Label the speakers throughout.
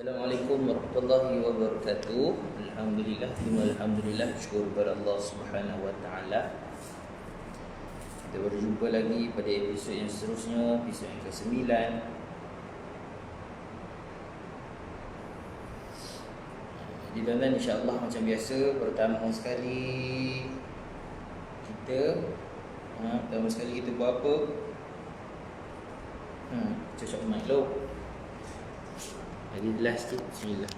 Speaker 1: Assalamualaikum warahmatullahi wabarakatuh. Alhamdulillah, syukur kepada Allah Subhanahu wa taala. Kita berjumpa lagi pada episod yang seterusnya, episod yang ke-9. Jadi tuan-tuan, insya-Allah macam biasa, pertama sekali kita buat apa? Cocok mic lo. Lagi jelas tu. Bismillah.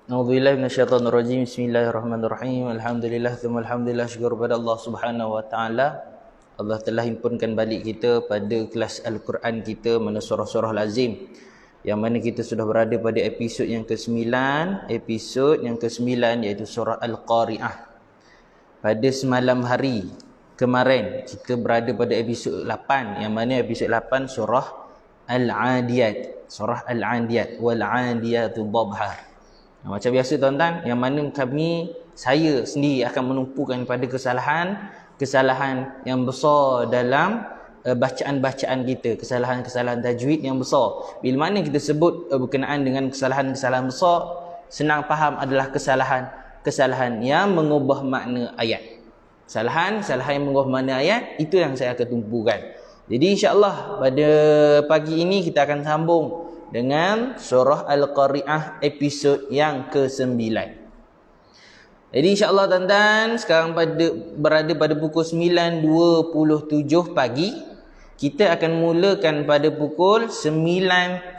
Speaker 1: A'udzubillahi minasyaitonir rajim. Bismillahirrahmanirrahim. Alhamdulillah, alhamdulillah, syukur kepada Allah Subhanahu wa taala. Allah telah himpunkan balik kita pada kelas Al-Quran kita, mana surah-surah lazim, yang mana kita sudah berada pada episod yang ke-9. Episod yang ke-9 iaitu surah Al-Qari'ah. Pada semalam hari kemarin kita berada pada episod 8, yang mana episod 8 surah Al-Adiyat. Surah Al-Adiyat, wal-Adiyatu dhabha. Macam biasa tuan-tuan, yang mana saya sendiri akan menumpukan pada kesalahan yang besar dalam bacaan-bacaan kita, kesalahan-kesalahan tajwid yang besar. Bila mana kita sebut berkenaan dengan kesalahan-kesalahan besar, senang faham adalah kesalahan yang mengubah makna ayat. Kesalahan yang mengubah makna ayat, itu yang saya akan tumpukan. Jadi insya-Allah pada pagi ini kita akan sambung dengan surah Al-Qari'ah episod yang ke-9. Jadi insya-Allah tuan-tuan, sekarang berada pada pukul 9.27 pagi. Kita akan mulakan pada pukul 9.30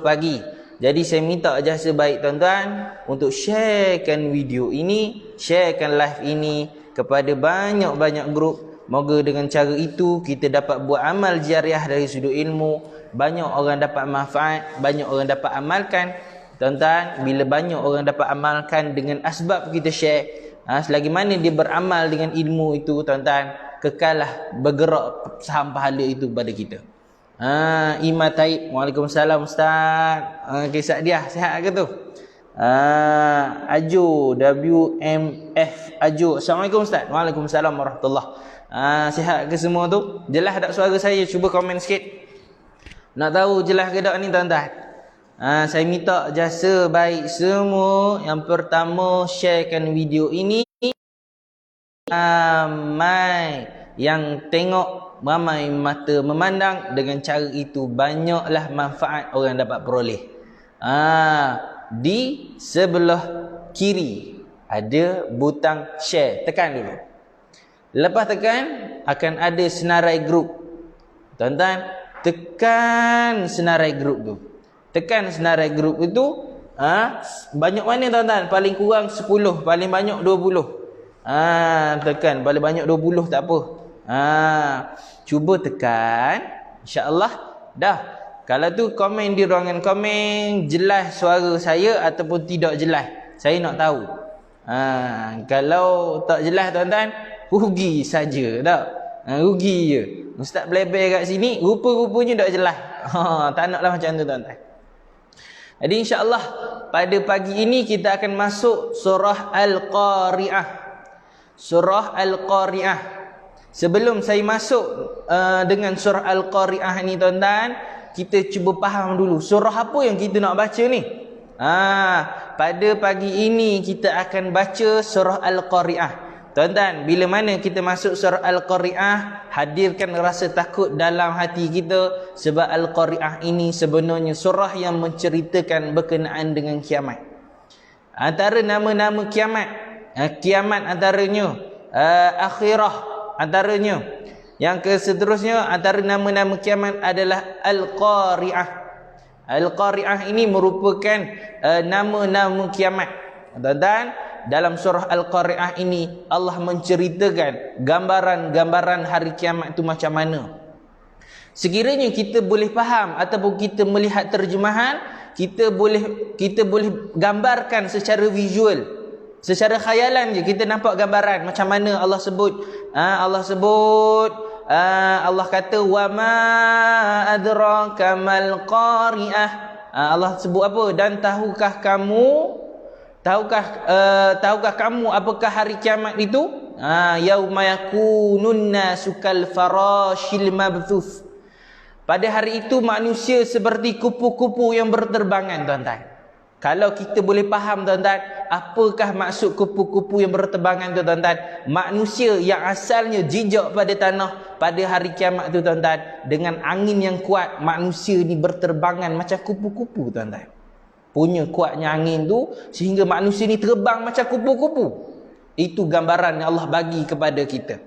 Speaker 1: pagi. Jadi saya minta jasa baik tuan-tuan untuk sharekan video ini, sharekan live ini kepada banyak-banyak grup. Moga dengan cara itu kita dapat buat amal jariah dari sudut ilmu. Banyak orang dapat manfaat, banyak orang dapat amalkan. Tuan-tuan, bila banyak orang dapat amalkan dengan asbab kita share, selagi mana dia beramal dengan ilmu itu, tuan-tuan, kekallah bergerak saham pahala itu pada kita. Iman Taib, Waalaikumsalam Ustaz. Kisah dia sihat ke tu? Ajo WMF Ajo, Assalamualaikum Ustaz. Waalaikumsalam warahmatullahi. Sihat ke semua tu? Jelas tak suara saya? Cuba komen sikit. Nak tahu jelas ke tak ni tuan-tuan? Saya minta jasa baik semua. Yang pertama, sharekan video ini. Ramai yang tengok, ramai mata memandang. Dengan cara itu banyaklah manfaat orang dapat peroleh. Di sebelah kiri ada butang share. Tekan dulu. Lepas tekan, akan ada senarai grup. Tuan-tuan, tekan senarai grup tu. Tekan senarai grup itu. Banyak mana tuan-tuan? Paling kurang 10, paling banyak 20. Tekan, paling banyak 20 tak apa. Cuba tekan, insya-Allah dah. Kalau tu komen di ruangan komen, jelas suara saya ataupun tidak jelas, saya nak tahu. Kalau tak jelas tuan-tuan, rugi saja tak? Rugi je. Ustaz beleber kat sini, rupa-rupanya tak jelas. Tak naklah macam tu tuan-tuan. Jadi insya-Allah pada pagi ini kita akan masuk surah Al-Qari'ah. Surah Al-Qari'ah. Sebelum saya masuk dengan surah Al-Qari'ah ni tuan-tuan, kita cuba faham dulu surah apa yang kita nak baca ni. Pada pagi ini kita akan baca surah Al-Qari'ah. Tuan-tuan, bila mana kita masuk surah Al-Qari'ah, hadirkan rasa takut dalam hati kita, sebab Al-Qari'ah ini sebenarnya surah yang menceritakan berkenaan dengan kiamat. Antara nama-nama kiamat, kiamat antaranya, akhirah antaranya. Yang seterusnya antara nama-nama kiamat adalah Al-Qari'ah. Al-Qari'ah ini merupakan nama-nama kiamat. Tuan-tuan, dalam surah Al-Qari'ah ini Allah menceritakan gambaran-gambaran hari kiamat itu macam mana. Sekiranya kita boleh faham ataupun kita melihat terjemahan, kita boleh gambarkan secara visual, secara khayalan je kita nampak gambaran macam mana Allah sebut. Allah kata wa ma adraka mal qari'ah. Allah sebut apa? Dan tahukah kamu Tahukah kamu apakah hari kiamat itu? Yauma yakunun nasu kal farashil mabthus. Pada hari itu manusia seperti kupu-kupu yang berterbangan, tuan-tuan. Kalau kita boleh faham, tuan-tuan, apakah maksud kupu-kupu yang berterbangan tu, tuan-tuan? Manusia yang asalnya jejak pada tanah pada hari kiamat tu, tuan-tuan, dengan angin yang kuat, manusia ni berterbangan macam kupu-kupu, tuan-tuan. Punya kuatnya angin tu sehingga manusia ni terbang macam kupu-kupu. Itu gambaran yang Allah bagi kepada kita.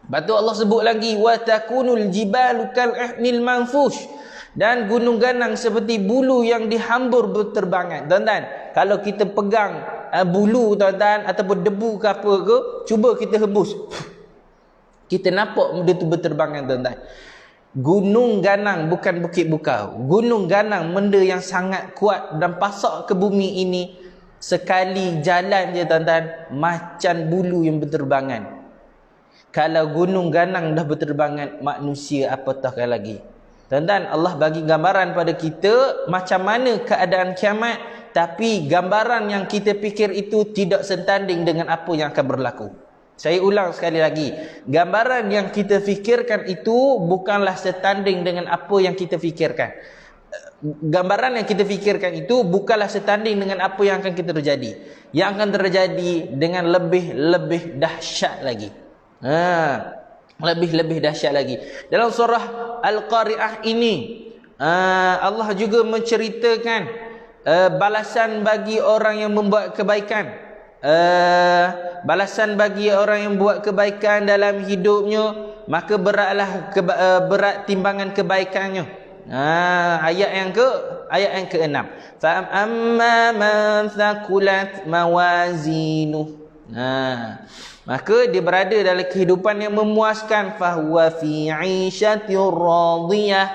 Speaker 1: Lepas tu Allah sebut lagi, wa takunul jibalu kal ihnil manfush, dan gunung ganang seperti bulu yang dihambur berterbangan. Tuan-tuan, kalau kita pegang bulu, tuan-tuan, ataupun debu ke apa ke, cuba kita hembus, kita nampak benda tu berterbangan, tuan-tuan. Gunung ganang, bukan bukit bukau. Gunung ganang, benda yang sangat kuat dan pasak ke bumi ini, sekali jalan je, tuan-tuan, macam bulu yang berterbangan. Kalau gunung ganang dah berterbangan, manusia apatah lagi. Tuan-tuan, Allah bagi gambaran pada kita macam mana keadaan kiamat, tapi gambaran yang kita fikir itu tidak sentanding dengan apa yang akan berlaku. Saya ulang sekali lagi, gambaran yang kita fikirkan itu bukanlah setanding dengan apa yang kita fikirkan. Gambaran yang kita fikirkan itu bukanlah setanding dengan apa yang akan kita terjadi. Yang akan terjadi dengan lebih dahsyat lagi. Lebih dahsyat lagi. Dalam surah Al-Qari'ah ini, Allah juga menceritakan balasan bagi orang yang membuat kebaikan. Balasan bagi orang yang buat kebaikan dalam hidupnya, maka beratlah berat timbangan kebaikannya. Ayat yang ke-6. Fa amma man thaqulat mawazinuh. Maka dia berada dalam kehidupan yang memuaskan, fahuwa fi 'ishatir radiyah.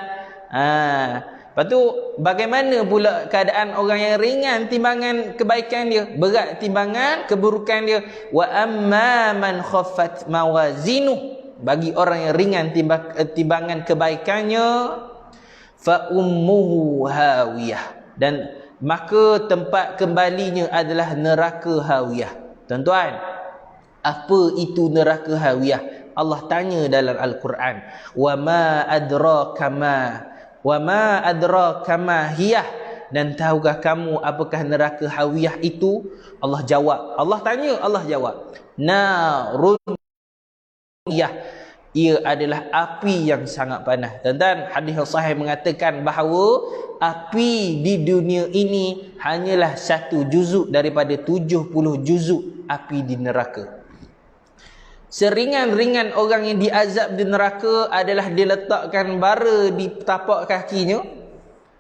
Speaker 1: Lepas tu bagaimana pula keadaan orang yang ringan timbangan kebaikan dia, berat timbangan keburukan dia? Wa amma man khaffat mawazinuh, bagi orang yang ringan timbangan kebaikannya, fa ummuhu hawiyah, dan maka tempat kembalinya adalah neraka hawiyah. Tuan-tuan, apa itu neraka hawiyah? Allah tanya dalam Al-Quran, wa ma adraka ma hiyah, dan tahukah kamu apakah neraka hawiyah itu? Allah jawab, Allah tanya, Allah jawab, narun hawiyah, ia adalah api yang sangat panas. Tuan-tuan, hadis sahih mengatakan bahawa api di dunia ini hanyalah satu juzuk daripada 70 juzuk api di neraka. Seringan-ringan orang yang diazab di neraka adalah diletakkan bara di tapak kakinya.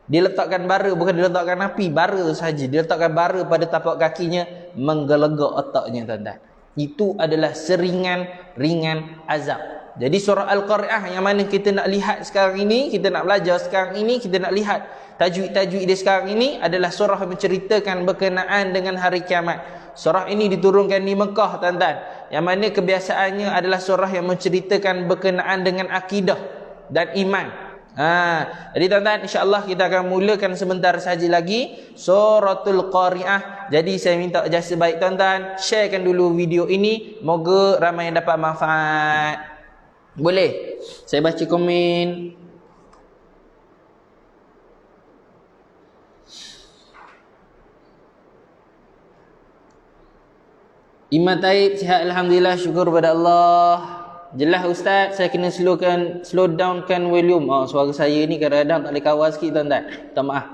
Speaker 1: Diletakkan bara, bukan diletakkan api, bara saja. Diletakkan bara pada tapak kakinya, menggelegak otaknya, tuan-tuan. Itu adalah seringan-ringan azab. Jadi surah Al-Qari'ah yang mana kita nak lihat sekarang ini, kita nak belajar sekarang ini, kita nak lihat tajwid-tajwid dia sekarang ini, adalah surah yang menceritakan berkenaan dengan hari kiamat. Surah ini diturunkan di Mekah, tuan-tuan, yang mana kebiasaannya adalah surah yang menceritakan berkenaan dengan akidah dan iman. Jadi tuan-tuan, insya-Allah kita akan mulakan sebentar saja lagi suratul Qari'ah. Jadi saya minta jasa baik tuan-tuan, sharekan dulu video ini, moga ramai yang dapat manfaat. Boleh saya baca komen? Iman Taib sihat, alhamdulillah, syukur pada Allah. Jelas ustaz, saya kena slow downkan volume. Suara saya ni kadang-kadang tak boleh kawal sikit, tuan-tuan. Minta maaf.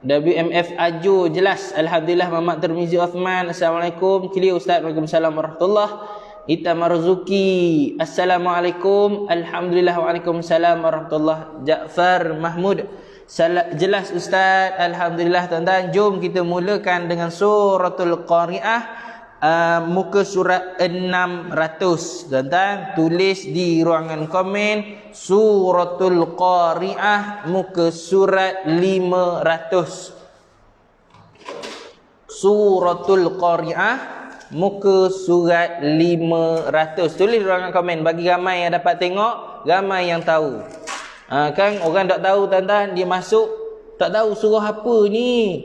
Speaker 1: WMF Ajo jelas, alhamdulillah. Muhammad Termizi Uthman, assalamualaikum. Clear ustaz, waalaikumsalam warahmatullahi. Ita Marzuki, assalamualaikum. Alhamdulillah, waalaikumsalam warahmatullahi. Ja'far Mahmud, jelas ustaz, alhamdulillah. Tuan-tuan, jom kita mulakan dengan suratul Qari'ah, muka surat 600. Tuan-tuan, tulis di ruangan komen suratul Qari'ah muka surat 500. Suratul Qari'ah muka surat 500. Tulis di ruangan komen bagi ramai yang dapat tengok, ramai yang tahu. Kan orang tak tahu, tuan-tuan, dia masuk tak tahu surah apa ni.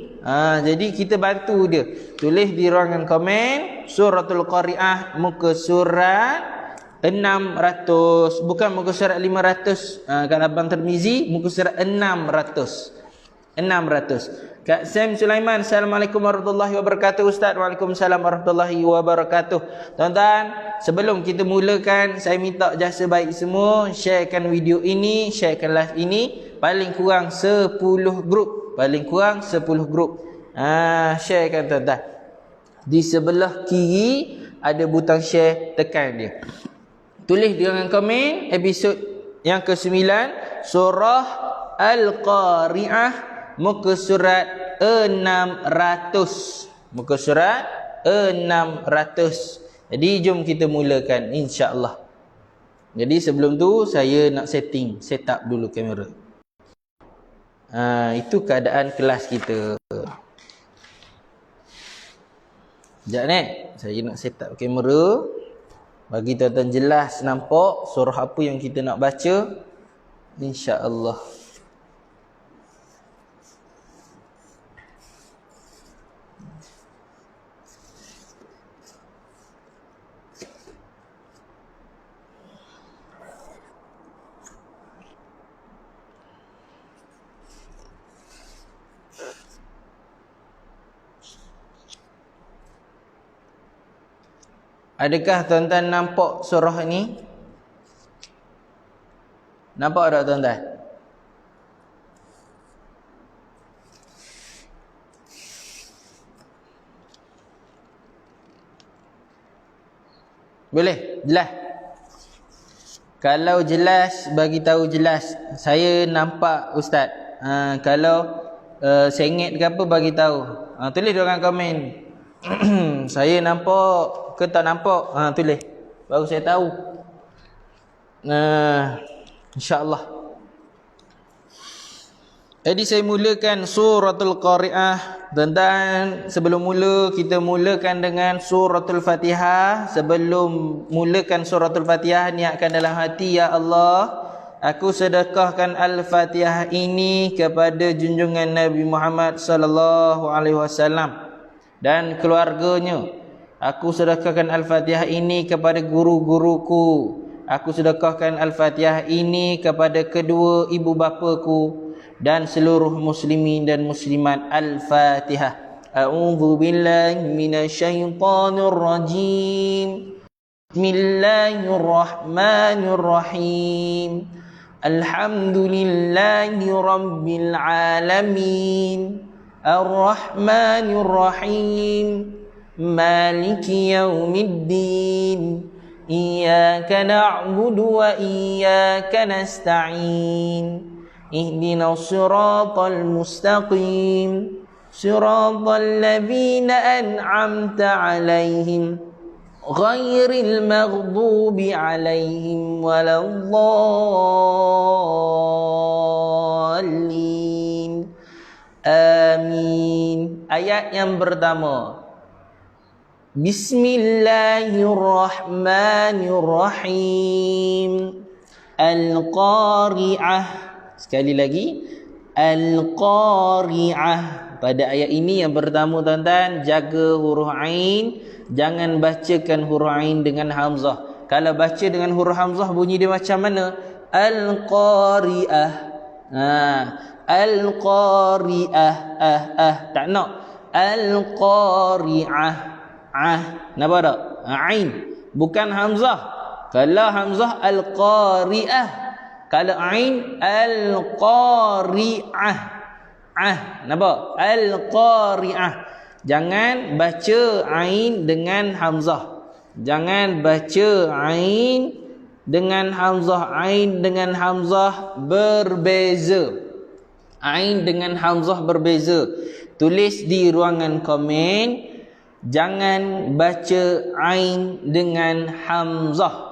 Speaker 1: Jadi kita bantu dia. Tulis di ruangan komen Suratul Qari'ah muka surat 600, bukan muka surat 500. Kat Abang Tirmizi muka surat 600. Kak Sam Sulaiman, Assalamualaikum warahmatullahi wabarakatuh. Ustaz, Waalaikumsalam warahmatullahi wabarakatuh. Tuan-tuan, sebelum kita mulakan, saya minta jasa baik semua, sharekan video ini, sharekan live ini paling kurang 10 grup. Sharekan tuan-tuan. Di sebelah kiri ada butang share, tekan dia. Tulis di ruangan komen episod yang ke-9 surah Al-Qari'ah muka surat 600. Jadi jom kita mulakan insya-Allah. Jadi sebelum tu saya nak set up dulu kamera. Itu keadaan kelas kita. Sekejap ni, saya nak set up kamera bagi tuan-tuan jelas nampak surah apa yang kita nak baca insya-Allah. Adakah tuan-tuan nampak surah ni? Nampak tak tuan-tuan? Boleh? Jelas? Kalau jelas, bagi tahu jelas. Saya nampak Ustaz. Kalau sengit ke apa, bagi tahu. Tulis dalam komen. Saya nampak ke tak nampak, tulis baru saya tahu. InsyaAllah. Jadi saya mulakan Suratul Qari'ah. Dan sebelum mula, kita mulakan dengan Suratul Fatihah. Sebelum mulakan Suratul Fatihah, niatkan dalam hati, ya Allah, aku sedekahkan Al-Fatihah ini kepada junjungan Nabi Muhammad sallallahu alaihi wasallam dan keluarganya. Aku sedekahkan Al-Fatihah ini kepada guru-guruku. Aku sedekahkan Al-Fatihah ini kepada kedua ibu bapaku dan seluruh muslimin dan muslimat. Al-Fatihah. A'udzu billahi minasyaitonir rajim. Bismillahirrahmanirrahim. Alhamdulillahi rabbil alamin. Ar-Rahmanir-Rahim. Maliki yaumiddin. Iyyaka na'budu wa iyyaka nasta'in. Ihdinas siratal mustaqim. Siratal ladzina an'amta 'alaihim ghairil maghdubi 'alaihim waladdallin. Amin. Ayat yang pertama. Bismillahirrahmanirrahim. Al-Qari'ah. Sekali lagi. Al-Qari'ah. Pada ayat ini yang pertama tuan-tuan, jaga huruf Ain. Jangan bacakan huruf Ain dengan Hamzah. Kalau baca dengan huruf Hamzah, bunyi dia macam mana? Al-Qari'ah. Al-Qari'ah. Tak nak. Al-Qari'ah. Nampak tak? Ain. Bukan Hamzah. Kalau Hamzah, Al-Qari'ah. Kalau Ain, Al-Qari'ah. Nampak? Al-Qari'ah. Jangan baca Ain dengan Hamzah. Jangan baca Ain dengan Hamzah. Ain dengan Hamzah berbeza. Ain dengan Hamzah berbeza. Tulis di ruangan komen. Jangan baca Ain dengan Hamzah.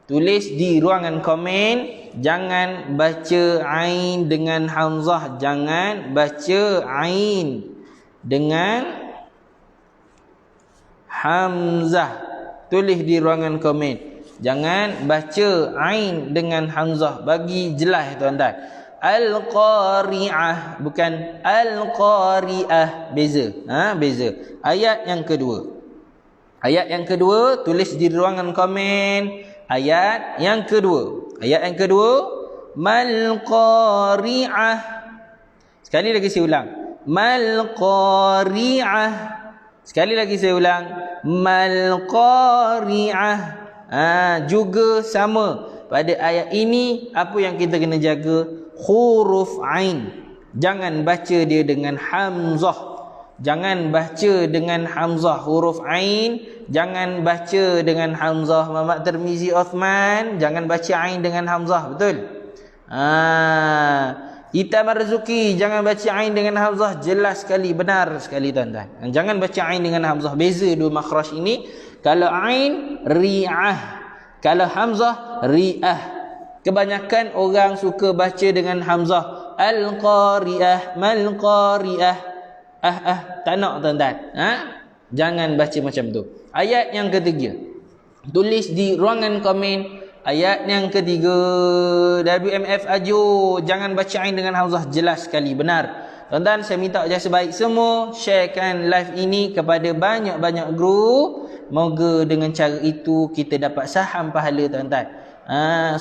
Speaker 1: Tulis di ruangan komen. Jangan baca Ain dengan Hamzah. Jangan baca Ain dengan Hamzah. Tulis di ruangan komen. Jangan baca Ain dengan Hamzah. Bagi jelas tuan-tuan. Al-Qari'ah, bukan Al-Qari'ah. Beza. Beza. Ayat yang kedua. Ayat yang kedua, tulis di ruangan komen. Ayat yang kedua. Ayat yang kedua, Mal-Qari'ah. Sekali lagi saya ulang. Mal-Qari'ah. Sekali lagi saya ulang. Mal-Qari'ah. Juga sama. Pada ayat ini, apa yang kita kena jaga? Huruf Ain. Jangan baca dia dengan Hamzah. Jangan baca dengan Hamzah. Huruf Ain. Jangan baca dengan Hamzah. Muhammad Tirmizi Uthman. Jangan baca Ain dengan Hamzah. Betul? Kita Marzuki, jangan baca Ain dengan Hamzah. Jelas sekali, benar sekali tuan-tuan. Jangan baca Ain dengan Hamzah. Beza dua makhraj ini. Kalau Ain, Ri'ah. Kalau Hamzah, Ri'ah. Kebanyakan orang suka baca dengan Hamzah. Al-Qari'ah, Mal-Qari'ah. Tak nak tuan-tuan. Jangan baca macam tu. Ayat yang ketiga. Tulis di ruangan komen. Ayat yang ketiga. WMF Ajo. Jangan baca Ain dengan Hamzah. Jelas sekali, benar. Tuan-tuan, saya minta jasa baik semua sharekan live ini kepada banyak-banyak group. Moga dengan cara itu kita dapat saham pahala tuan-tuan.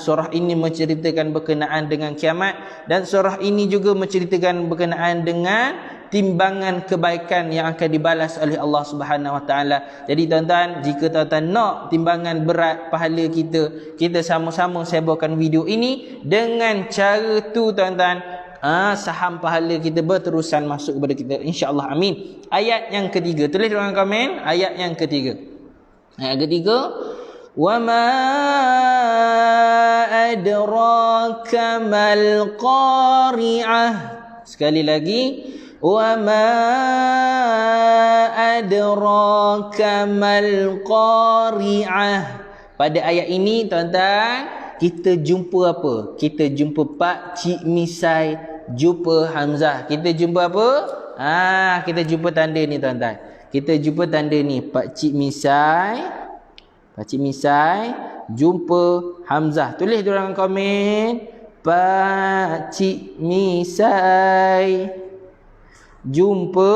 Speaker 1: Surah ini menceritakan berkenaan dengan kiamat, dan surah ini juga menceritakan berkenaan dengan timbangan kebaikan yang akan dibalas oleh Allah Subhanahu Wa Taala. Jadi tuan-tuan, jika tuan-tuan nak timbangan berat pahala kita, kita sama-sama sebarkan video ini. Dengan cara tu tuan-tuan, saham pahala kita berterusan masuk kepada kita, insya-Allah. Amin. Ayat yang ketiga, tulis dalam komen. Ayat yang ketiga. Ayat ketiga, wa ma adraka mal qari'ah. Sekali lagi, wa ma adraka mal qari'ah. Pada ayat ini tuan-tuan, kita jumpa apa? Kita jumpa Pak Cik Misai jumpa Hamzah. Kita jumpa apa? Kita jumpa tanda ni tuan-tuan. Kita jumpa tanda ni, Pak Cik Misai. Pak Cik Misai jumpa Hamzah. Tulis di ruangan komen. Pak Cik Misai jumpa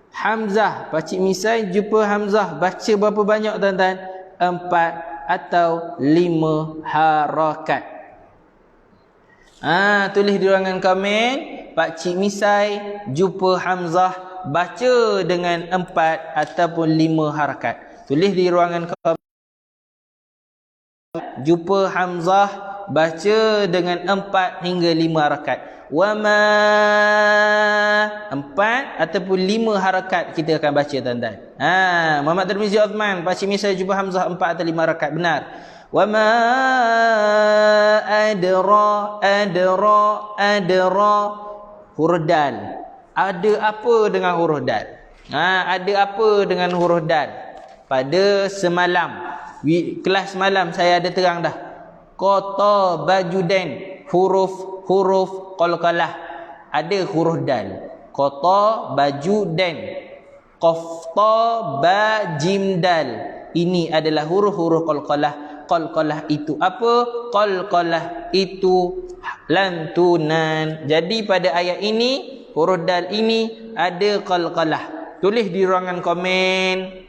Speaker 1: Hamzah. Pak Cik Misai jumpa Hamzah. Baca berapa banyak tuan-tuan? 4 atau 5 harakat. Tulis di ruangan komen. Pak Cik Misai jumpa Hamzah. Baca dengan 4 ataupun 5 harakat. Tulis di ruangan komen. Jumpa Hamzah. Baca dengan 4 hingga 5 harakat. Wa ma, 4 ataupun 5 harakat kita akan baca tuan-tuan. Muhammad Tirmizi Uthman, Pak Cik Misai jumpa Hamzah 4 atau 5 harakat. Benar. Wa ma adra. Huruf dal. Ada apa dengan huruf dal? Ada apa dengan huruf dal? Pada semalam, kelas semalam saya ada terang dah. Qata bajuden, huruf qalqalah. Ada huruf dal. Qata bajuden, qafta ba jim dal. Ini adalah huruf-huruf qalqalah. Qalqalah itu apa? Qalqalah itu lantunan. Jadi pada ayat ini, huruf dal ini ada qalqalah. Tulis di ruangan komen.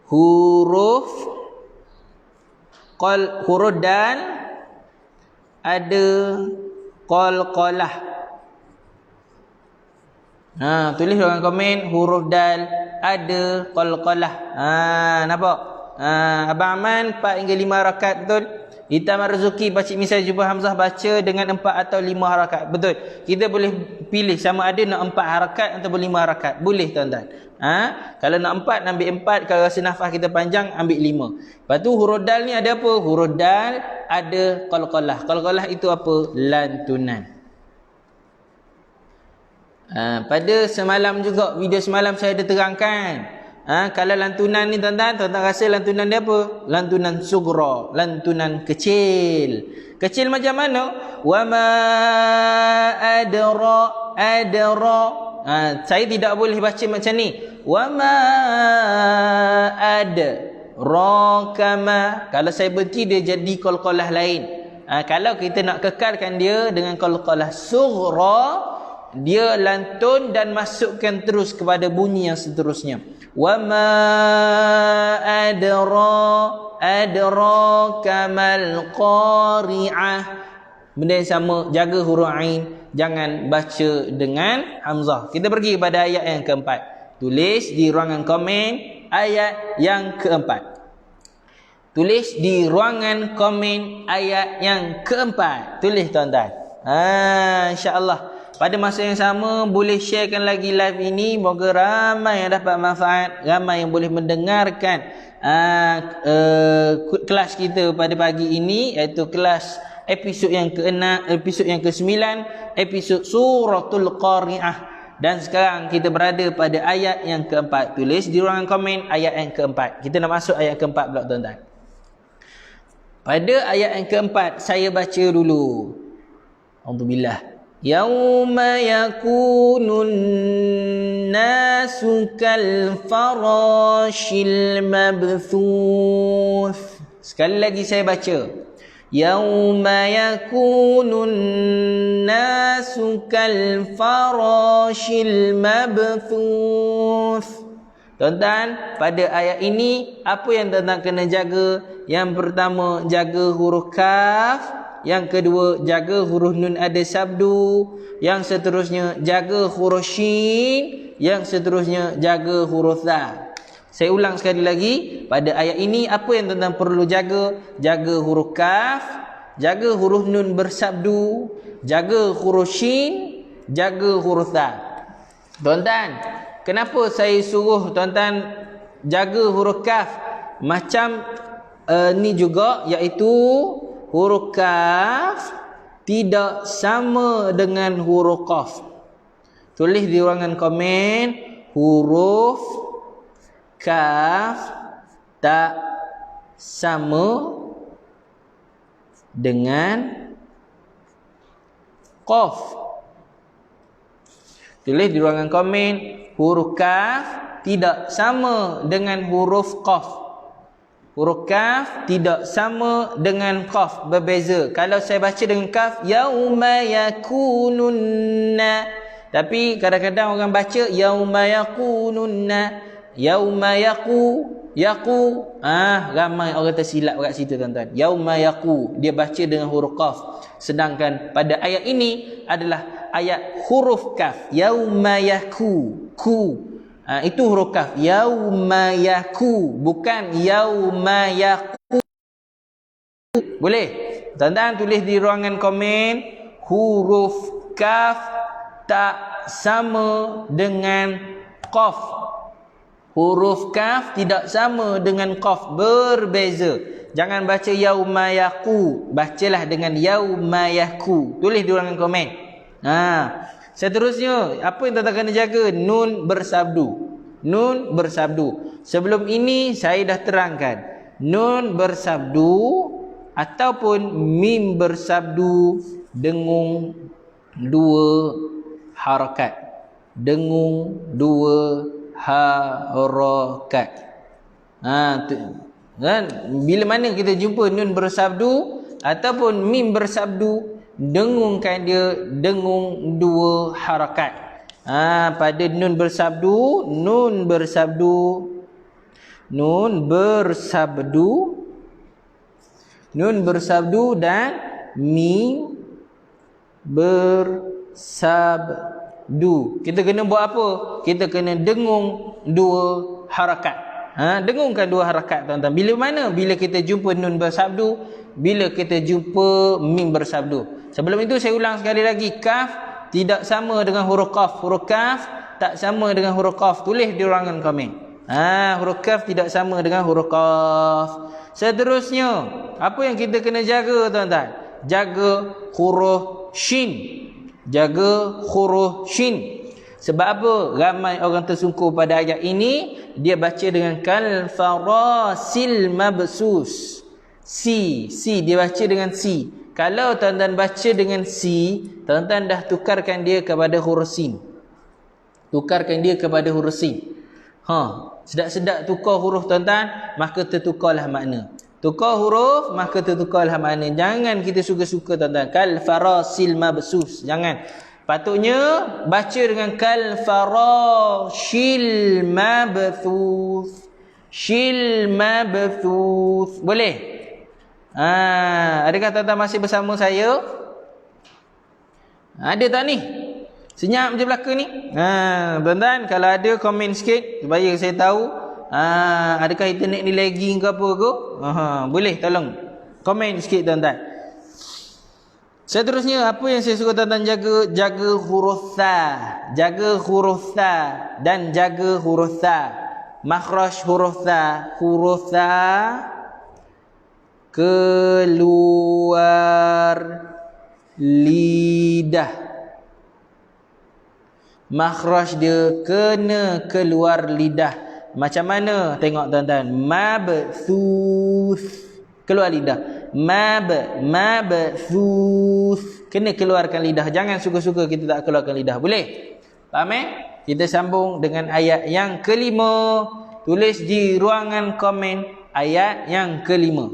Speaker 1: Huruf dal ada qalqalah. Tulis di ruangan komen. Huruf dal ada qalqalah. Nampak? Abang Aman 4 hingga 5 harakat, betul? Hitam Marzuki, Pak Cik Misai jumpa Hamzah baca dengan 4 atau 5 harakat. Betul. Kita boleh pilih sama ada nak 4 harakat atau 5 harakat. Boleh tuan-tuan. Kalau nak 4, ambil 4. Kalau rasa nafas kita panjang, ambil 5. Lepas tu huruf dal ni ada apa? Huruf dal ada qalqalah. Qalqalah itu apa? Lantunan. Pada semalam juga, video semalam saya ada terangkan. Kalau lantunan ni tuan-tuan rasa lantunan dia apa? Lantunan sugra, lantunan kecil. Kecil macam mana? Wa ma adra. Saya tidak boleh baca macam ni. Wa ma adraka ma. Kalau saya berhenti dia jadi qalqalah lain. Kalau kita nak kekalkan dia dengan qalqalah sughra, dia lantun dan masukkan terus kepada bunyi yang seterusnya. Wa ma adraka mal qari'ah. Benda yang sama, jaga huruf ain, jangan baca dengan hamzah. Kita pergi kepada ayat yang keempat. Tulis di ruangan komen ayat yang keempat. Tulis di ruangan komen ayat yang keempat. Tulis tuan-tuan. InsyaAllah pada masa yang sama boleh sharekan lagi live ini. Moga ramai yang dapat manfaat, ramai yang boleh mendengarkan kelas kita pada pagi ini, iaitu kelas episod yang ke-6, episod yang ke-9, episod suratul Qari'ah. Dan sekarang kita berada pada ayat yang keempat. Tulis di ruangan komen ayat yang keempat. Kita nak masuk ayat keempat pula tuan-tuan. Pada ayat yang keempat saya baca dulu. Alhamdulillah. Yauma yakunun nasu kal farashil mabthuth. Sekali lagi saya baca. Yauma yakunun nasu kal farashil mabthuth. Tuan-tuan, pada ayat ini apa yang tuan-tuan kena jaga? Yang pertama, jaga huruf kaf. Yang kedua, jaga huruf nun ada sabdu. Yang seterusnya, jaga huruf shin. Yang seterusnya, jaga huruf tha. Saya ulang sekali lagi. Pada ayat ini, apa yang tuan-tuan perlu jaga? Jaga huruf kaf, jaga huruf nun bersabdu, jaga huruf shin, jaga huruf tha. Tuan-tuan, kenapa saya suruh tuan-tuan jaga huruf kaf macam ni juga, iaitu huruf kaf tidak sama dengan huruf qaf. Tulis di ruangan komen, huruf kaf tak sama dengan qaf. Tulis di ruangan komen, huruf kaf tidak sama dengan huruf qaf. Huruf kaf tidak sama dengan qaf, berbeza. Kalau saya baca dengan kaf, yauma yakununna. Tapi kadang-kadang orang baca yauma yakununna, yauma yaku. Ramai orang tersilap kat situ tuan-tuan. Yauma yaku, dia baca dengan huruf qaf. Sedangkan pada ayat ini adalah ayat huruf kaf. Yauma yaku, ku. Itu huruf kaf. Yauma yaku, bukan yauma yaku. Boleh? Tuan-tuan tulis di ruangan komen, huruf kaf tak sama dengan qaf. Huruf kaf tidak sama dengan qaf, berbeza. Jangan baca yauma yaku, bacalah dengan yauma yaku. Tulis di ruangan komen. Seterusnya, apa yang tuan-tuan kena jaga? Nun bersabdu. Nun bersabdu. Sebelum ini saya dah terangkan. Nun bersabdu ataupun mim bersabdu dengung dua harakat. Dengung dua harakat. Bila mana kita jumpa nun bersabdu ataupun mim bersabdu, dengungkan dia dengung dua harakat. Pada nun bersabdu, nun bersabdu dan mim bersabdu. Kita kena buat apa? Kita kena dengung dua harakat. Dengungkan dua harakat tuan-tuan. Bila mana? Bila kita jumpa nun bersabdu, bila kita jumpa mim bersabdu. Sebelum itu saya ulang sekali lagi, kaf tidak sama dengan huruf qaf. Huruf kaf tak sama dengan huruf qaf. Tulis di ruangan komen. Huruf kaf tidak sama dengan huruf qaf. Seterusnya, apa yang kita kena jaga tuan-tuan? Jaga huruf shin. Jaga huruf shin. Sebab apa? Ramai orang tersungkur pada ayat ini, dia baca dengan kal farasil mabsus. Si, dia baca dengan si. Kalau tuan-tuan baca dengan si, tuan-tuan dah tukarkan dia kepada huruf sin. Tukarkan dia kepada huruf sin. Sedap-sedap tukar huruf tuan-tuan, maka tertukarlah makna. Tukar huruf, maka tertukarlah makna. Jangan kita suka-suka tuan-tuan. Kal farasil mabsus. Jangan. Patutnya baca dengan kal farashil mabthus. Shil mabthus. Boleh? Adakah tuan-tuan masih bersama saya? Ada tak ni? Senyap je belakang ni. Tuan-tuan, kalau ada komen sikit supaya saya tahu. Adakah internet ni lagging ke apa ke? Boleh tolong komen sikit tuan-tuan. Seterusnya, apa yang saya suka tuan-tuan jaga? Jaga huruf tha. Jaga huruf tha dan jaga huruf tha. Makhraj huruf tha. Huruf tha keluar lidah. Makhraj dia kena keluar lidah. Macam mana? Tengok tuan-tuan. Mabthus. Keluar lidah. Mabthus. Kena keluarkan lidah. Jangan suka-suka kita tak keluarkan lidah. Boleh? Faham Kita sambung dengan ayat yang kelima. Tulis di ruangan komen ayat yang kelima.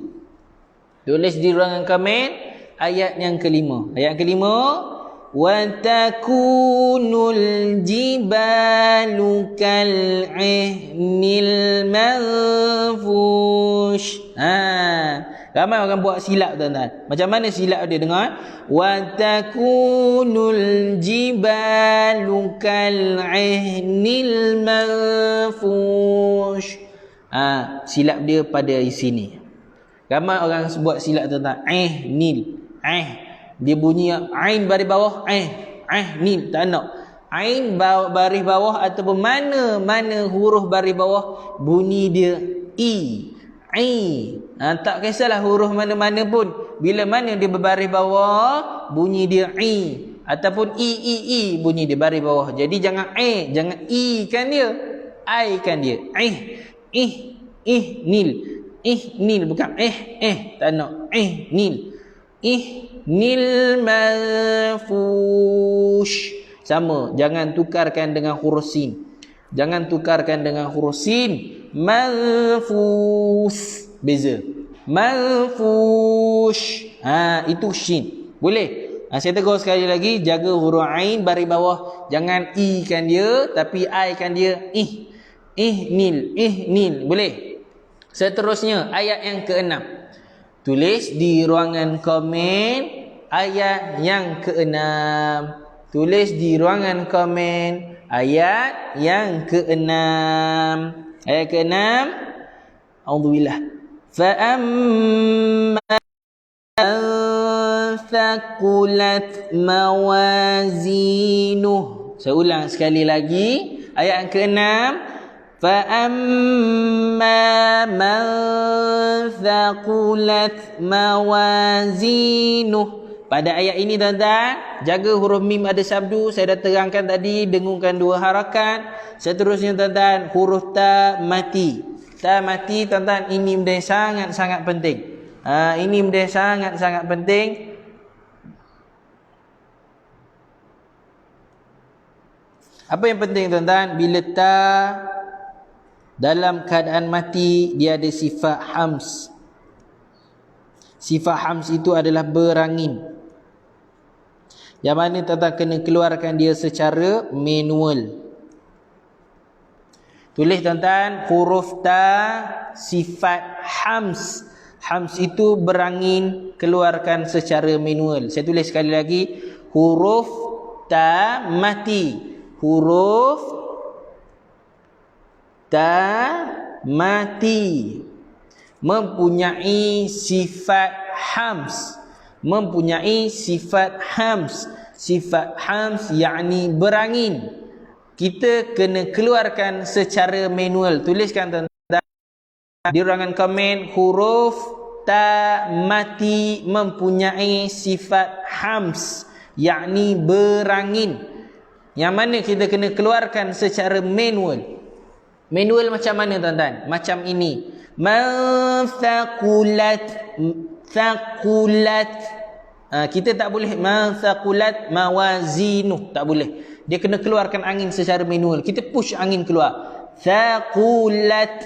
Speaker 1: Tulis di ruangan komen ayat yang kelima. Ayat kelima. وَتَكُونُ الْجِبَالُ كَالْعِهْنِ الْمَنْفُوشِ. Ramai orang buat silap tuan-tuan. Macam mana silap dia dengar? وَتَكُونُ الْجِبَالُ كَالْعِهْنِ الْمَنْفُوشِ. Silap dia pada sini. Ramai orang buat silap tuan-tuan. Nil. Dia bunyi ain baris bawah nil, tak nak. Ain baris bawah ataupun mana huruf baris bawah bunyi dia i. Tak kisahlah huruf mana-mana pun. Bila mana dia berbaris bawah bunyi dia i ataupun i bunyi dia baris bawah. Jadi jangan jangan i kan dia. I kan dia. Nil. Nil bukan tak nak. Nil. Nil manfush. Sama, jangan tukarkan dengan huruf sin. Jangan tukarkan dengan huruf sin. Manfus. Beza. Manfush. Itu shin. Boleh? Saya tegur sekali lagi, jaga huruf ain baris bawah. Jangan i kan dia, tapi I kan dia. Nil. Boleh? Seterusnya, ayat yang ke-6. Tulis di ruangan komen ayat yang ke-6. Tulis di ruangan komen ayat yang ke-6. Ayat ke-6. A'udzubillah. Fa'amma thaqulat mawazinuh. Saya ulang sekali lagi. Ayat yang ke-6. فَأَمَّا مَنْ ثَقُلَتْ مَوَازِينُهُ. Pada ayat ini tuan-tuan, jaga huruf mim ada sabdu. Saya dah terangkan tadi, dengungkan 2 harakat. Seterusnya tuan-tuan, huruf ta mati. Ta mati tuan-tuan, ini benda yang sangat-sangat penting. Ini benda yang sangat-sangat penting. Apa yang penting tuan-tuan? Bila ta dalam keadaan mati, dia ada sifat hams. Sifat hams itu adalah berangin. Yang mana tuan-tuan kena keluarkan dia secara manual. Tulis tuan-tuan, huruf ta sifat hams. Hams itu berangin, keluarkan secara manual. Saya tulis sekali lagi, huruf ta mati. Huruf ta mati mempunyai sifat hams. Mempunyai sifat hams. Sifat hams yakni berangin. Kita kena keluarkan secara manual. Tuliskan tuan-tuan di ruangan komen, huruf ta mati mempunyai sifat hams yakni berangin. Yang mana kita kena keluarkan secara manual. Manual macam mana tuan-tuan? Macam ini. Man thaqulat. Kita tak boleh man thaqulat mawazinuh. Tak boleh. Dia kena keluarkan angin secara manual. Kita push angin keluar. Thaqulat.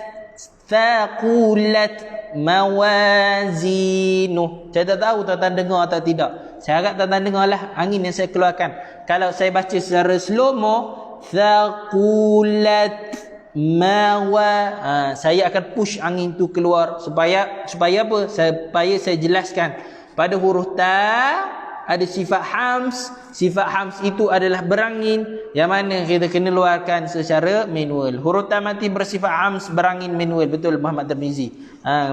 Speaker 1: Thaqulat mawazinuh. Saya tak tahu tuan-tuan dengar atau tidak. Saya harap tuan-tuan dengar lah angin yang saya keluarkan. Kalau saya baca secara slow-mo, thaqulat saya akan push angin tu keluar supaya apa? Supaya saya jelaskan pada huruf ta ada sifat hams. Sifat hams itu adalah berangin yang mana kita kena luarkan secara manual. Huruf ta mati bersifat hams, berangin manual. Betul Muhammad Tirmizi.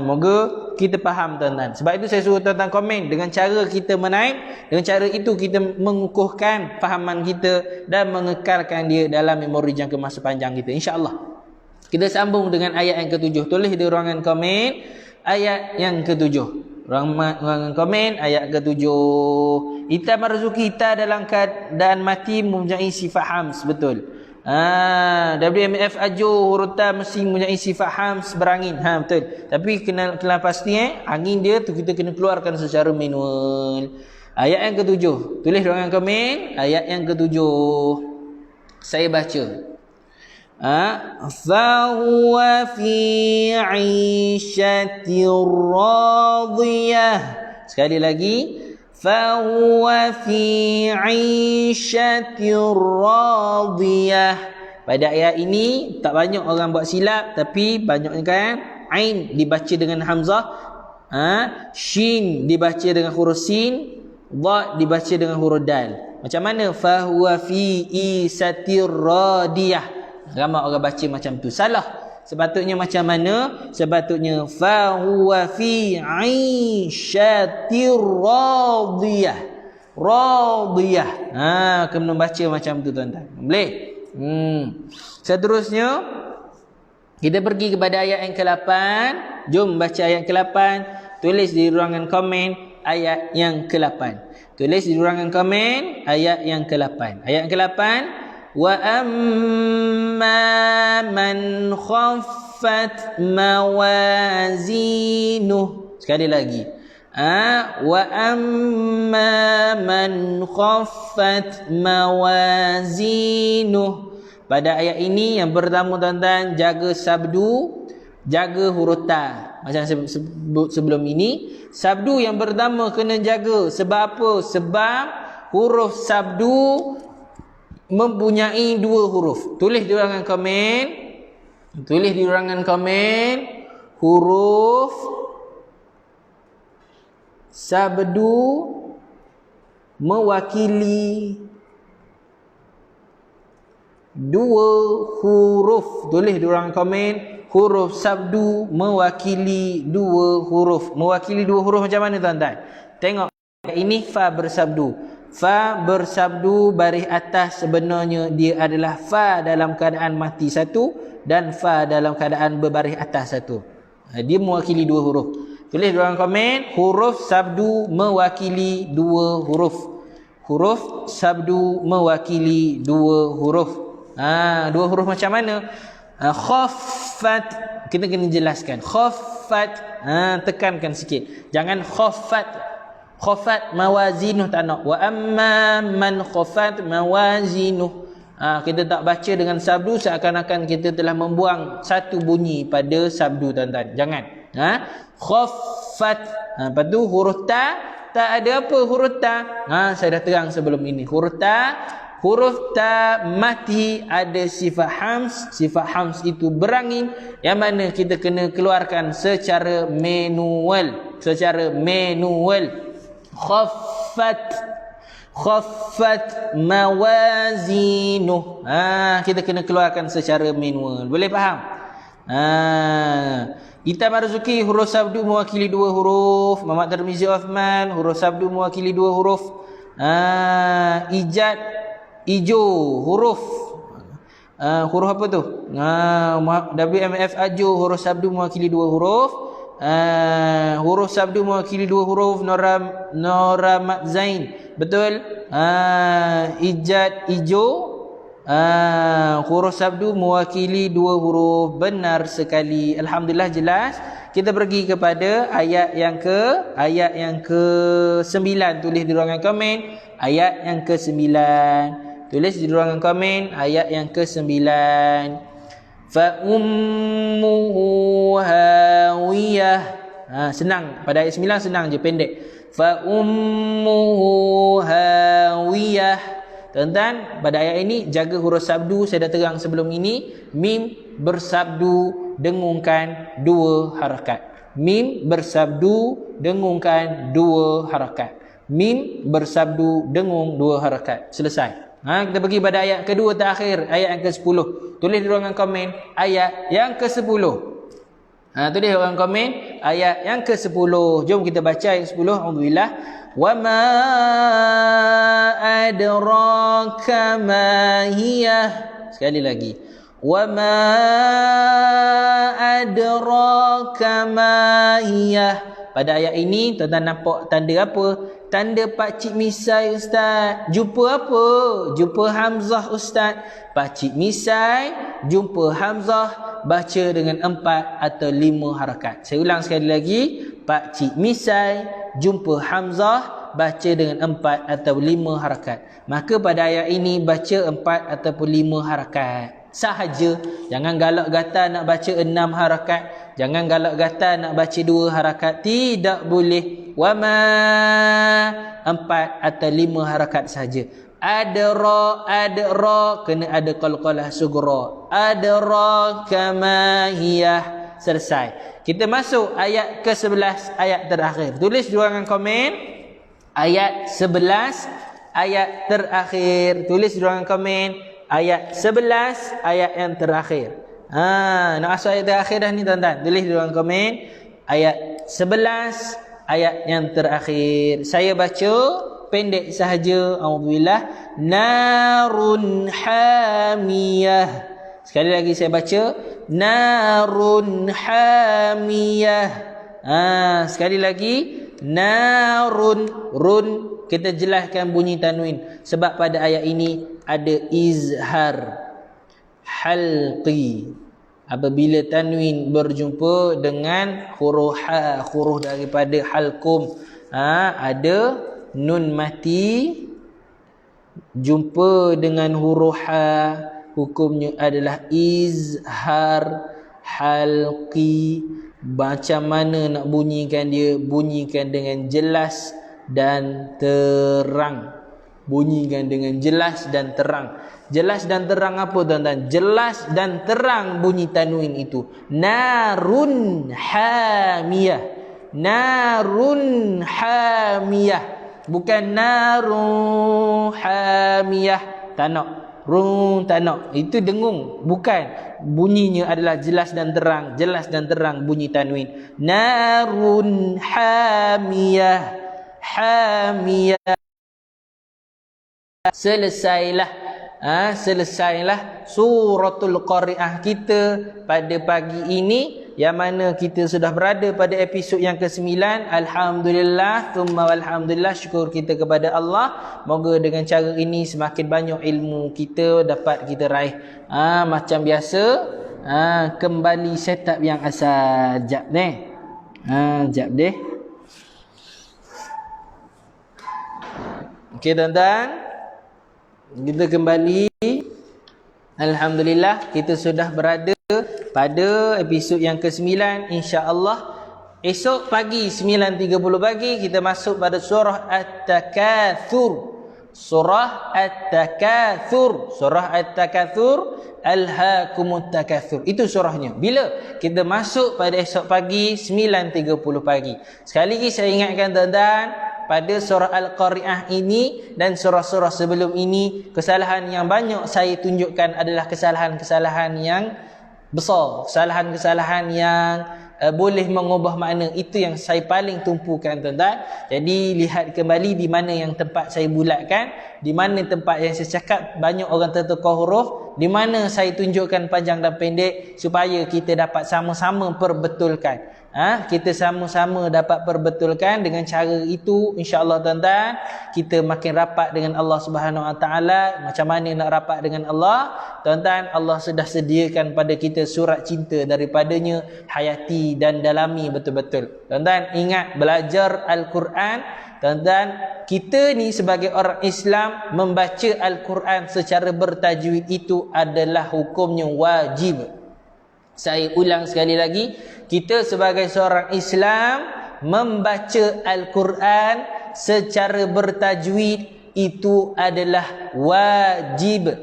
Speaker 1: Moga kita faham tuan-tuan. Sebab itu saya suruh tuan-tuan komen dengan cara kita menaip, dengan cara itu kita mengukuhkan fahaman kita dan mengekalkan dia dalam memori jangka masa panjang kita, insya-Allah. Kita sambung dengan ayat yang ke-7. Tulis di ruangan komen ayat yang ke-7. Ruangan komen ayat ke-7. Ita marzuki, ita dalam keadaan mati mempunyai sifat hams. Betul. WMF ajo huruf ta mesti mempunyai sifat hams, berangin. Betul. Tapi kena pasti angin dia tu kita kena keluarkan secara manual. Ayat yang ke-7. Tulis ruangan komen ayat yang ke-7. Saya baca. Fahuwa fi 'ishatir radiyah. Sekali lagi. Fahuwa fi 'ishatir radiyah. Pada ayat ini tak banyak orang buat silap, tapi banyaknya kan ain dibaca dengan hamzah, shin dibaca dengan huruf sin, dha dibaca dengan huruf dal. Macam mana fahuwa fi 'ishatir radiyah? Ramai orang baca macam tu. Salah. Sepatutnya macam mana? Sepatutnya fahuwa fi 'ishatir radiyah. Radiyah. Kena baca macam tu tuan-tuan. Boleh? Seterusnya kita pergi kepada ayat yang ke-8. Jom baca ayat ke-8. Tulis di ruangan komen ayat yang ke-8. Tulis di ruangan komen ayat yang ke-8. Ayat yang ke-8, wa amma man khaffat mawazinuh. Sekali lagi. Wa amma man khaffat mawazinuh. Pada ayat ini yang pertama tuan-tuan, jaga sabdu, jaga huruf ta. Macam saya sebut sebelum ini, sabdu yang pertama kena jaga. Sebab apa? Sebab huruf sabdu mempunyai dua huruf. Tulis di ruangan komen. Tulis di ruangan komen. Huruf sabdu mewakili dua huruf. Tulis di ruangan komen. Huruf sabdu mewakili dua huruf. Mewakili dua huruf macam mana tuan-tuan? Tengok. Ini fa bersabdu. Fa bersabdu baris atas sebenarnya dia adalah fa dalam keadaan mati satu dan fa dalam keadaan berbaris atas satu. Dia mewakili dua huruf. Tulis di ruangan komen, huruf sabdu mewakili dua huruf. Huruf sabdu mewakili dua huruf. Dua huruf macam mana? Khaffat, kita kena jelaskan. Khaffat, tekankan sikit. Jangan khaffat. Khafat mawazinuh tak nak. Wa amma man khafat mawazinuh. Kita tak baca dengan sabdu seakan-akan kita telah membuang satu bunyi pada sabdu tuan-tuan. Jangan. Khafat. Lepas tu huruf ta, tak ada apa huruf ta. Saya dah terang sebelum ini. Huruf ta mati ada sifat hams. Sifat hams itu berangin yang mana kita kena keluarkan secara manual. Secara manual. Khaffat mawazinuh. Kita kena keluarkan secara manual. Boleh faham? Ita marzuki, huruf sabdu mewakili dua huruf. Muhammad Tirmizi Uthman, huruf sabdu mewakili dua huruf. Ijad, ijo, huruf. Huruf apa tu? WMF ajo, huruf sabdu mewakili dua huruf. Huruf sabdu mewakili dua huruf. Nora mat zain, betul. Ijad, ijo, huruf sabdu mewakili dua huruf. Benar sekali. Alhamdulillah, jelas. Kita pergi kepada ayat yang ke-9. Tulis di ruangan komen ayat yang ke-9. Tulis di ruangan komen ayat yang ke-9. Fa ummuhu hawiyah. Senang. Pada ayat 9 senang je, pendek. Fa ummuhu hawiyah. Tuan-tuan, pada ayat ini jaga huruf sabdu. Saya dah terang sebelum ini. Mim bersabdu dengungkan 2 harakat. Mim bersabdu dengungkan 2 harakat. Mim bersabdu dengung 2 harakat. Selesai. Kita pergi pada ayat kedua terakhir, ayat yang ke-10. Tulis di ruangan komen ayat yang ke-10. Tulis di ruangan komen ayat yang ke-10. Jom kita baca ayat 10. Alhamdulillah. Wa ma adraka ma hiyah. Sekali lagi. Wa ma adraka ma hiyah. Pada ayat ini tuan-tuan nampak tanda apa? Tanda pakcik misai ustaz. Jumpa apa? Jumpa hamzah ustaz. Pakcik misai jumpa hamzah, baca dengan 4 atau 5 harakat. Saya ulang sekali lagi. Pakcik misai jumpa hamzah, baca dengan 4 atau 5 harakat. Maka pada ayat ini baca 4 ataupun 5 harakat sahaja. Jangan galak gata nak baca 6 harakat. Jangan galak gata nak baca 2 harakat. Tidak boleh. Wama 4 atau 5 harakat sahaja. Adra kena ada qalqalah sughra. Adra kama hiyah. Selesai. Kita masuk ayat ke-11, ayat terakhir. Tulis di ruangan komen ayat 11, ayat terakhir. Tulis di ruangan komen ayat 11, ayat yang terakhir. Nak masuk ayat terakhir dah ni tuan-tuan. Tulis di ruang komen ayat 11, ayat yang terakhir. Saya baca pendek sahaja. Alhamdulillah. Narun hamiyah. Sekali lagi saya baca. Narun hamiyah. Sekali lagi. Narun. Run. Kita jelaskan bunyi tanwin. Sebab pada ayat ini ada izhar halqi. Apabila tanwin berjumpa dengan huruf ha, huruf daripada halqum, ada nun mati jumpa dengan huruf ha, hukumnya adalah izhar halqi. Macam mana nak bunyikan dia? Bunyikan dengan jelas dan terang. Bunyikan dengan jelas dan terang. Jelas dan terang apa tuan-tuan? Jelas dan terang bunyi tanwin itu. Narun hamiyah. Narun hamiyah. Bukan narun hamiyah. Tak nak. Run tak nak. Itu dengung. Bukan. Bunyinya adalah jelas dan terang. Jelas dan terang bunyi tanwin. Narun hamiyah. Hamiyah. Selesailah suratul Qari'ah kita pada pagi ini, yang mana kita sudah berada pada episod yang ke-9. Alhamdulillah, thumma walhamdulillah, syukur kita kepada Allah. Moga dengan cara ini semakin banyak ilmu kita dapat kita raih. Macam biasa, kembali setup yang asal. Jap ni. Jap deh. Okey tuan-tuan, kita kembali. Alhamdulillah, kita sudah berada pada episod yang ke-9. InsyaAllah esok pagi 9.30 pagi kita masuk pada surah At-Takatsur. Surah At-Takatsur. Surah At-Takatsur, Alhaakumut Takatsur. Itu surahnya. Bila kita masuk pada esok pagi 9.30 pagi. Sekali lagi saya ingatkan tuan-tuan, pada surah Al-Qari'ah ini dan surah-surah sebelum ini, kesalahan yang banyak saya tunjukkan adalah kesalahan-kesalahan yang besar, kesalahan-kesalahan yang boleh mengubah makna. Itu yang saya paling tumpukan tuan-tuan. Jadi lihat kembali di mana yang tempat saya bulatkan, di mana tempat yang saya cakap banyak orang tertukar huruf, di mana saya tunjukkan panjang dan pendek, supaya kita dapat sama-sama perbetulkan. Kita sama-sama dapat perbetulkan. Dengan cara itu, insya-Allah tuan-tuan, kita makin rapat dengan Allah Subhanahu Wa Taala. Macam mana nak rapat dengan Allah? Tuan-tuan, Allah sudah sediakan pada kita surat cinta daripadanya, hayati dan dalami betul-betul. Tuan-tuan, ingat belajar Al-Quran. Tuan-tuan, kita ni sebagai orang Islam, membaca Al-Quran secara bertajwid itu adalah hukumnya wajib. Saya ulang sekali lagi, kita sebagai seorang Islam membaca Al-Quran secara bertajwid itu adalah wajib.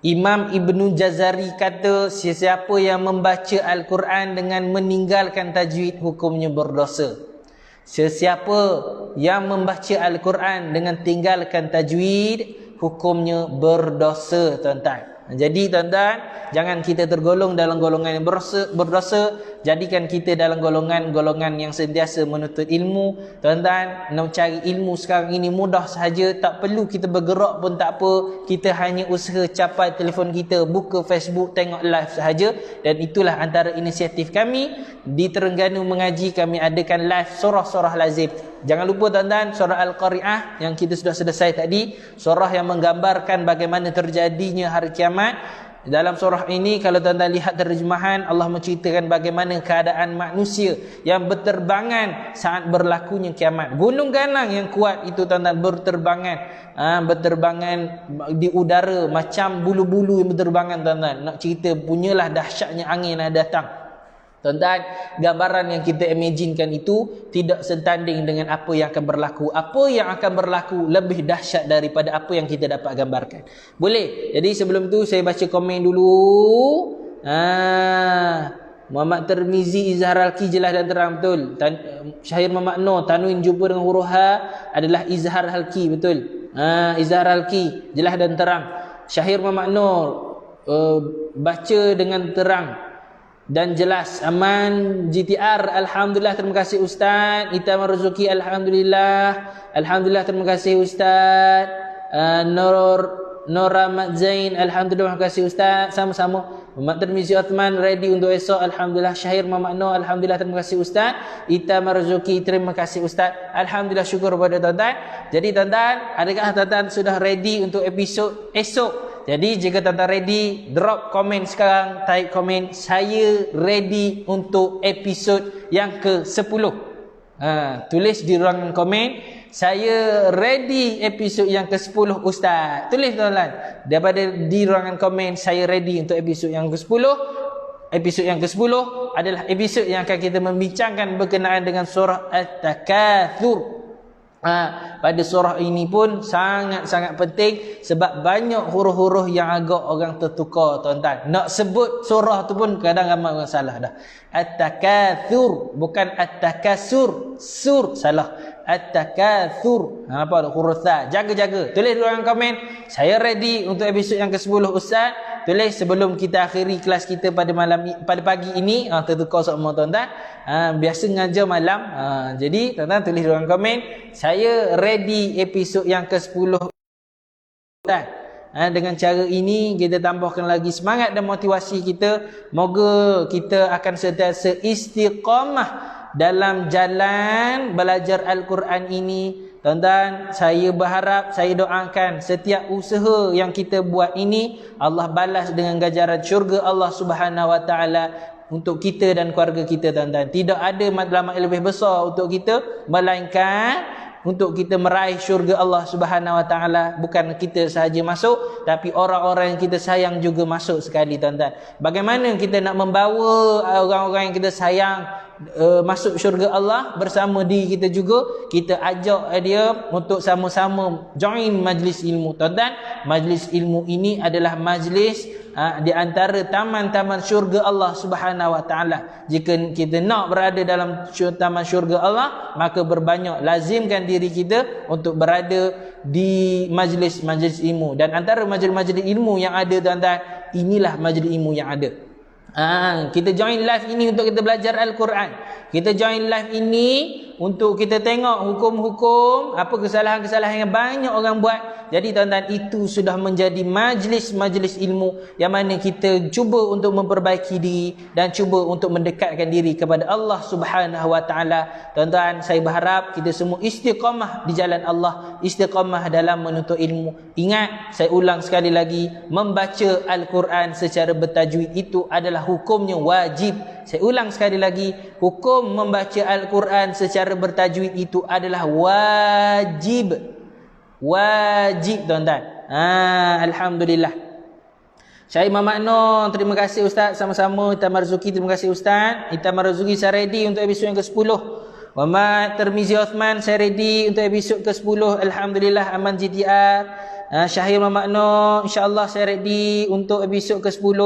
Speaker 1: Imam Ibnu Jazari kata, sesiapa yang membaca Al-Quran dengan meninggalkan tajwid, hukumnya berdosa. Sesiapa yang membaca Al-Quran dengan tinggalkan tajwid, hukumnya berdosa, tuan-tuan. Jadi tuan-tuan, jangan kita tergolong dalam golongan yang berdosa. Jadikan kita dalam golongan yang sentiasa menuntut ilmu. Tuan-tuan, nak cari ilmu sekarang ini mudah sahaja. Tak perlu kita bergerak pun tak apa. Kita hanya usaha capai telefon kita, buka Facebook, tengok live sahaja. Dan itulah antara inisiatif kami. Di Terengganu Mengaji, kami adakan live surah-surah lazim. Jangan lupa tuan-tuan, surah Al-Qari'ah yang kita sudah selesai tadi, surah yang menggambarkan bagaimana terjadinya hari kiamat. Dalam surah ini, kalau tuan-tuan lihat terjemahan, Allah menceritakan bagaimana keadaan manusia yang berterbangan saat berlakunya kiamat. Gunung ganang yang kuat itu tuan-tuan berterbangan di udara macam bulu-bulu yang berterbangan, tuan-tuan. Nak cerita punyalah dahsyatnya angin yang datang. Tuan-tuan, gambaran yang kita imaginkan itu tidak setanding dengan apa yang akan berlaku. Apa yang akan berlaku lebih dahsyat daripada apa yang kita dapat gambarkan. Boleh? Jadi sebelum tu saya baca komen dulu. Muhammad Tirmizi, Izhar Al-Ki jelas dan terang, betul. Syahir Muhammad Noor, tanwin jumpa dengan huruf ha adalah Izhar Al-Ki, betul. Izhar Al-Ki jelas dan terang. Syahir Muhammad Noor, baca dengan terang dan jelas. Aman GTR, alhamdulillah, terima kasih Ustaz. Ita Marzuki, alhamdulillah, terima kasih Ustaz. Nora Mat Zain, alhamdulillah, terima kasih Ustaz. Sama-sama. Muhammad Tirmizi Uthman, ready untuk esok, alhamdulillah. Syahir Muhammad Noor, alhamdulillah, terima kasih Ustaz. Ita Marzuki, terima kasih Ustaz. Alhamdulillah, syukur kepada tuan-tuan. Jadi tuan-tuan, adakah tuan-tuan sudah ready untuk episod esok? Jadi jika tuan-tuan ready, drop komen sekarang, type komen, saya ready untuk episod yang ke-10. Tulis di ruangan komen, saya ready episod yang ke-10 Ustaz. Tulis tuan-tuan, daripada di ruangan komen, saya ready untuk episod yang ke-10. Episod yang ke-10 adalah episod yang akan kita membincangkan berkenaan dengan surah At-Takatsur. Pada surah ini pun sangat-sangat penting sebab banyak huruf-huruf yang agak orang tertukar, tuan-tuan. Nak sebut surah tu pun kadang ramai orang salah dah. At-Takatsur, bukan At-Takasur. Sur salah. At-Takatsur. Apa huruf ta? Jaga-jaga. Tulis di ruangan komen, saya ready untuk episod yang ke-10 Ustaz. Tulis sebelum kita akhiri kelas kita pada pagi ini. Tertukar semua tuan-tuan. Biasa ngajar malam. Jadi tuan-tuan tulis di ruangan komen, saya ready episod yang ke-10 Ustaz. Dengan cara ini kita tambahkan lagi semangat dan motivasi kita. Moga kita akan sentiasa istiqamah dalam jalan belajar Al-Quran ini. Tuan-tuan, saya berharap, saya doakan setiap usaha yang kita buat ini Allah balas dengan ganjaran syurga Allah Subhanahu Wa Taala untuk kita dan keluarga kita, tuan-tuan. Tidak ada matlamat yang lebih besar untuk kita melainkan untuk kita meraih syurga Allah Subhanahu Wa Taala. Bukan kita sahaja masuk, tapi orang-orang yang kita sayang juga masuk sekali, tuan-tuan. Bagaimana kita nak membawa orang-orang yang kita sayang masuk syurga Allah bersama diri kita juga? Kita ajak dia untuk sama-sama join majlis ilmu, tuan-tuan. Majlis ilmu ini adalah majlis di antara taman-taman syurga Allah Subhanahu Wa Taala. Jika kita nak berada dalam taman syurga Allah, maka berbanyak lazimkan diri kita untuk berada di majlis-majlis ilmu. Dan antara majlis-majlis ilmu yang ada, tuan-tuan, inilah majlis ilmu yang ada. Kita join live ini untuk kita belajar Al-Quran. Kita join live ini untuk kita tengok hukum-hukum, apa kesalahan-kesalahan yang banyak orang buat. Jadi tuan-tuan, itu sudah menjadi majlis-majlis ilmu yang mana kita cuba untuk memperbaiki diri dan cuba untuk mendekatkan diri kepada Allah Subhanahu Wa Taala. Tuan-tuan, saya berharap kita semua istiqamah di jalan Allah, istiqamah dalam menuntut ilmu. Ingat, saya ulang sekali lagi, membaca Al-Quran secara bertajwid itu adalah hukumnya wajib. Saya ulang sekali lagi, hukum membaca Al-Quran secara bertajwid itu adalah wajib. Wajib, tuan-tuan. Alhamdulillah. Syahid Muhammad Nur, terima kasih Ustaz. Sama-sama. Hitam Marzuki, terima kasih Ustaz. Hitam Marzuki, saya ready untuk episod yang ke-10. Muhammad Termizi Osman, saya ready untuk episod ke-10. Alhamdulillah, Aman GTR. Syahir Muhammad Nur, insyaAllah saya ready untuk episod ke-10.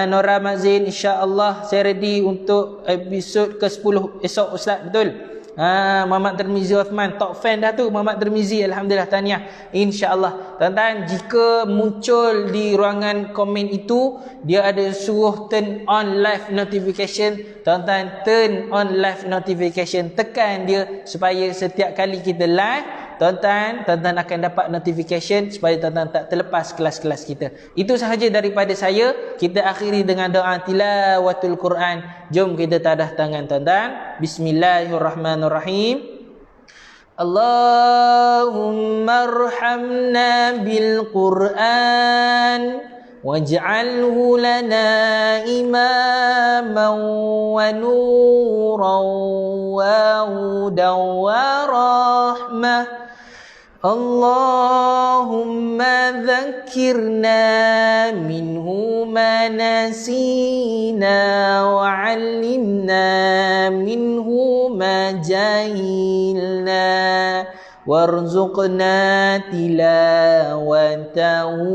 Speaker 1: Nora Mazin, insyaAllah saya ready untuk episod ke-10 esok Ustaz, betul? Muhammad Termizi Osman, top fan dah tu Muhammad Termizi, alhamdulillah, tahniah, insyaallah. Tuan-tuan, jika muncul di ruangan komen itu dia ada suruh turn on live notification, tuan-tuan turn on live notification, tekan dia supaya setiap kali kita live tuan-tuan akan dapat notification supaya tuan-tuan tak terlepas kelas-kelas kita. Itu sahaja daripada saya. Kita akhiri dengan doa tilawatul Quran. Jom kita tadah tangan tuan-tuan. Bismillahirrahmanirrahim. Allahumma arhamna bil Quran waj'alhu lana imaman wa nuran wa hudan wa rahmah. Allahumma dhakkirna minhu ma nasina wa 'allimna minhu ma jahilna warzuqna tilawatahu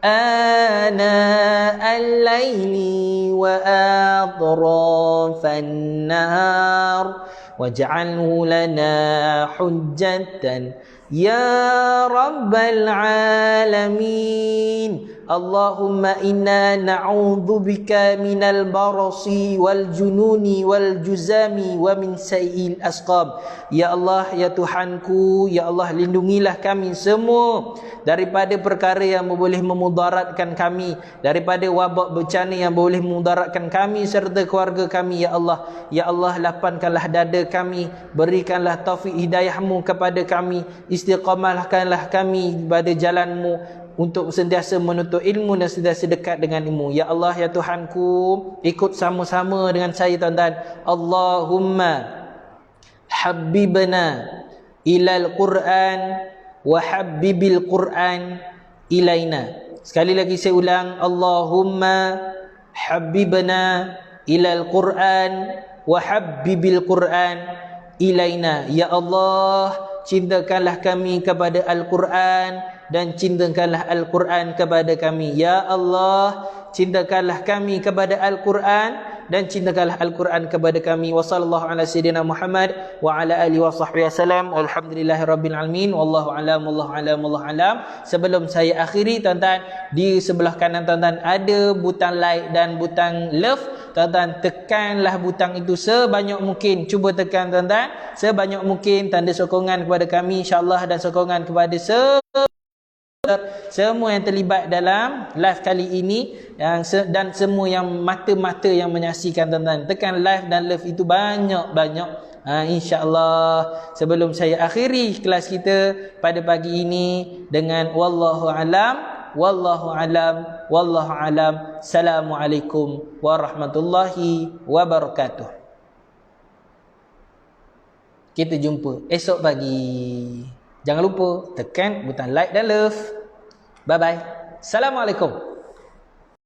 Speaker 1: ana al-laili wa atrafan nahar waj'alhu lana hujjatan ya rabbal alamin. Allahumma inna na'udzubika minal barasi wal jununi wal juzami wa min sayyi'il asqam. Ya Allah, ya Tuhanku, ya Allah, lindungilah kami semua daripada perkara yang boleh memudaratkan kami, daripada wabak bencana yang boleh memudaratkan kami serta keluarga kami. Ya Allah, ya Allah, lapangkanlah dada kami, berikanlah taufik hidayahmu kepada kami, istiqamalkanlah kami pada jalanmu untuk sentiasa menuntut ilmu dan sentiasa dekat dengan ilmu. Ya Allah, ya Tuhanku, ikut sama-sama dengan saya tuan-tuan. Allahumma habbibna ilal Quran wa habbibil Quran ilaina. Sekali lagi saya ulang. Allahumma habbibna ilal Quran wa habbibil Quran ilaina. Ya Allah, cintakanlah kami kepada Al-Quran dan cintakanlah Al-Quran kepada kami. Ya Allah, cintakanlah kami kepada Al-Quran dan cintakanlah Al-Quran kepada kami. Wa sallallahu ala sayyidina Muhammad wa ala alihi wa sahbihi wasallam. Walhamdulillahirabbil alamin. Wallahu alam, wallahu alam, wallahu alam. Sebelum saya akhiri tuan-tuan, di sebelah kanan tuan-tuan ada butang like dan butang love. Tuan-tuan, tekanlah butang itu sebanyak mungkin. Cuba tekan tuan-tuan sebanyak mungkin, tanda sokongan kepada kami insya-Allah dan sokongan kepada semua yang terlibat dalam live kali ini dan semua yang mata-mata yang menyaksikan tuan-tuan. Tekan like dan love itu banyak-banyak. InsyaAllah. Sebelum saya akhiri kelas kita pada pagi ini dengan wallahu alam, wallahu alam, wallahu alam. Assalamualaikum warahmatullahi wabarakatuh. Kita jumpa esok pagi. Jangan lupa tekan butang like dan love. Bye bye. Assalamualaikum.